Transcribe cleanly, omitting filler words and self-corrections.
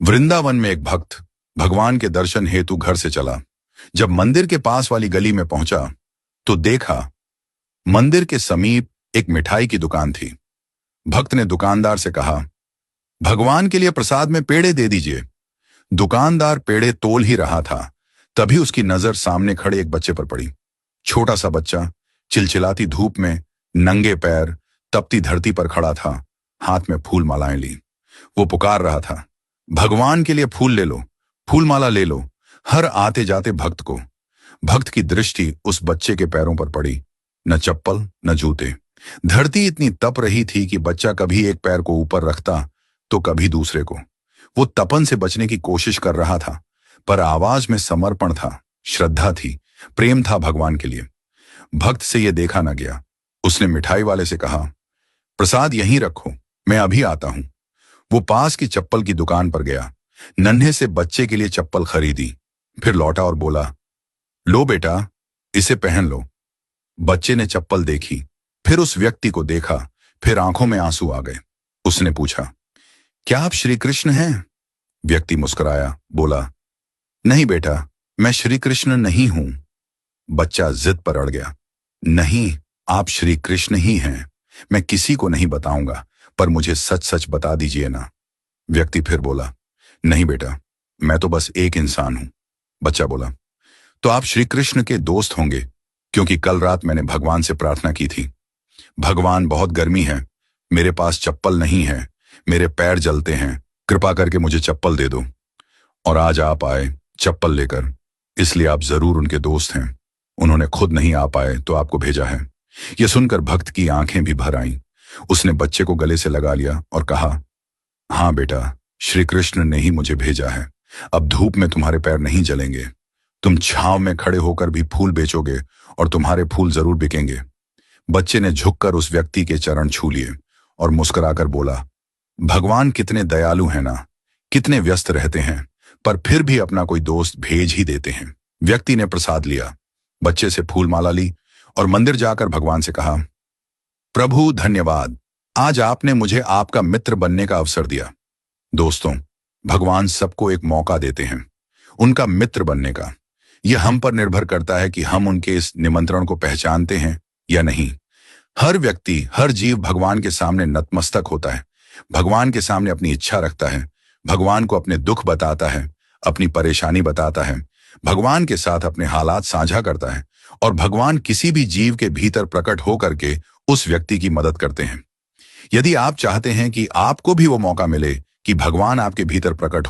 वृंदावन में एक भक्त भगवान के दर्शन हेतु घर से चला। जब मंदिर के पास वाली गली में पहुंचा तो देखा मंदिर के समीप एक मिठाई की दुकान थी। भक्त ने दुकानदार से कहा, भगवान के लिए प्रसाद में पेड़े दे दीजिए। दुकानदार पेड़े तोल ही रहा था, तभी उसकी नजर सामने खड़े एक बच्चे पर पड़ी। छोटा सा बच्चा चिलचिलाती धूप में नंगे पैर तपती धरती पर खड़ा था, हाथ में फूल मालाएं ली। वो पुकार रहा था, भगवान के लिए फूल ले लो, फूल माला ले लो। हर आते जाते भक्त की दृष्टि उस बच्चे के पैरों पर पड़ी। न चप्पल न जूते। धरती इतनी तप रही थी कि बच्चा कभी एक पैर को ऊपर रखता तो कभी दूसरे को। वो तपन से बचने की कोशिश कर रहा था, पर आवाज में समर्पण था, श्रद्धा थी, प्रेम था भगवान के लिए। भक्त से यह देखा न गया। उसने मिठाई वाले से कहा, प्रसाद यहीं रखो, मैं अभी आता हूं। वो पास की चप्पल की दुकान पर गया, नन्हे से बच्चे के लिए चप्पल खरीदी, फिर लौटा और बोला, लो बेटा, इसे पहन लो। बच्चे ने चप्पल देखी, फिर उस व्यक्ति को देखा, फिर आंखों में आंसू आ गए। उसने पूछा, क्या आप श्री कृष्ण हैं? व्यक्ति मुस्कुराया, बोला, नहीं बेटा, मैं श्री कृष्ण नहीं हूं। बच्चा जिद पर अड़ गया, नहीं, आप श्री कृष्ण ही हैं। मैं किसी को नहीं बताऊंगा, पर मुझे सच सच बता दीजिए ना। व्यक्ति फिर बोला, नहीं बेटा, मैं तो बस एक इंसान हूं। बच्चा बोला, तो आप श्री कृष्ण के दोस्त होंगे, क्योंकि कल रात मैंने भगवान से प्रार्थना की थी। भगवान, बहुत गर्मी है, मेरे पास चप्पल नहीं है, मेरे पैर जलते हैं, कृपा करके मुझे चप्पल दे दो। और आज आप आए चप्पल लेकर, इसलिए आप जरूर उनके दोस्त हैं। उन्होंने खुद नहीं आ पाए तो आपको भेजा है। यह सुनकर भक्त की आंखें भी भर आईं। उसने बच्चे को गले से लगा लिया और कहा, हाँ बेटा, श्री कृष्ण ने ही मुझे भेजा है। अब धूप में तुम्हारे पैर नहीं जलेंगे। तुम छांव में खड़े होकर भी फूल बेचोगे और तुम्हारे फूल जरूर बिकेंगे। बच्चे ने झुककर उस व्यक्ति के चरण छू लिए और मुस्कुराकर बोला, भगवान कितने दयालु हैं ना, कितने व्यस्त रहते हैं, पर फिर भी अपना कोई दोस्त भेज ही देते हैं। व्यक्ति ने प्रसाद लिया, बच्चे से फूल माला ली और मंदिर जाकर भगवान से कहा, प्रभु धन्यवाद, आज आपने मुझे आपका मित्र बनने का अवसर दिया। दोस्तों, भगवान सबको एक मौका देते हैं उनका मित्र बनने का। यह हम पर निर्भर करता है कि हम उनके इस निमंत्रण को पहचानते हैं या नहीं। हर व्यक्ति, हर जीव भगवान के सामने नतमस्तक होता है, भगवान के सामने अपनी इच्छा रखता है, भगवान को अपने दुख बताता है, अपनी परेशानी बताता है, भगवान के साथ अपने हालात साझा करता है, और भगवान किसी भी जीव के भीतर प्रकट होकर के उस व्यक्ति की मदद करते हैं। यदि आप चाहते हैं कि आपको भी वो मौका मिले कि भगवान आपके भीतर प्रकट